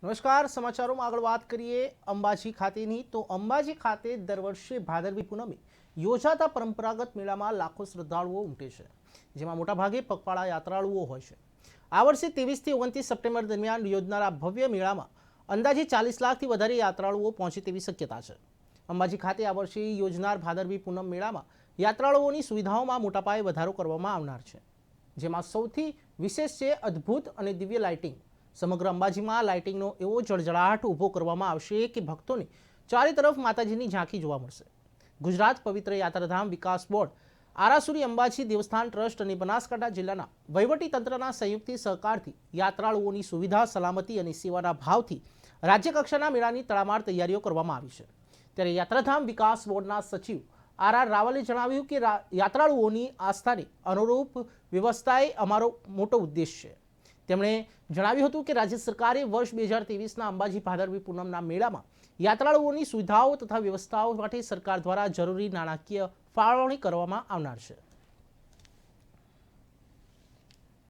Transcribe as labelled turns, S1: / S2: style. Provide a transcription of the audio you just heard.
S1: નમસ્કાર, સમાચારોમાં આગળ વાત કરીએ અંબાજી ખાતેની તો અંબાજી ખાતે દર વર્ષે ભાદરવી પૂનમે યોજાતા પરંપરાગત મેળામાં લાખો શ્રદ્ધાળુઓ ઉમટે છે, જેમાં મોટાભાગે પગપાળા યાત્રાળુઓ હોય છે। આ વર્ષે 23 થી 29 સપ્ટેમ્બર દરમિયાન યોજનારા ભવ્ય મેળામાં અંદાજે 40 લાખથી વધારે યાત્રાળુઓ પહોંચે તેવી શક્યતા છે। અંબાજી ખાતે આ વર્ષે યોજનાર ભાદરવી પૂનમ મેળામાં યાત્રાળુઓની સુવિધાઓમાં મોટા પાયે વધારો કરવામાં આવનાર છે, જેમાં સૌથી વિશેષ છે અદ્ભુત અને દિવ્ય લાઇટિંગ। સમગ્ર અંબાજીમાં લાઇટિંગનો એવો જળજળાટ ઊભો કરવામાં આવશે કે ભક્તોને ચારે તરફ માતાજીની ઝાંખી જોવા મળશે। ગુજરાત પવિત્ર યાત્રાધામ વિકાસ બોર્ડ, આરાસુરી અંબાજી દેવસ્થાન ટ્રસ્ટ અને બનાસકાંઠા જિલ્લાના વહીવટીતંત્રના સંયુક્ત સહકારથી યાત્રાળુઓની સુવિધા, સલામતી અને સેવાના ભાવથી રાજ્યકક્ષાના મેળાની તડામાર તૈયારીઓ કરવામાં આવી છે। ત્યારે યાત્રાધામ વિકાસ બોર્ડના સચિવ આર રાવલે જણાવ્યું કે યાત્રાળુઓની આસ્થાને અનુરૂપ વ્યવસ્થાએ અમારો મોટો ઉદ્દેશ છે। તેમણે જણાવ્યું હતું કે રાજ્ય સરકારે વર્ષ 2023ના અંબાજી ભાદરવી પૂનમના મેળામાં યાત્રાળુઓની સુવિધાઓ તથા વ્યવસ્થાઓ માટે સરકાર દ્વારા જરૂરી નાણાકીય ફાળવણી કરવામાં આવનાર છે।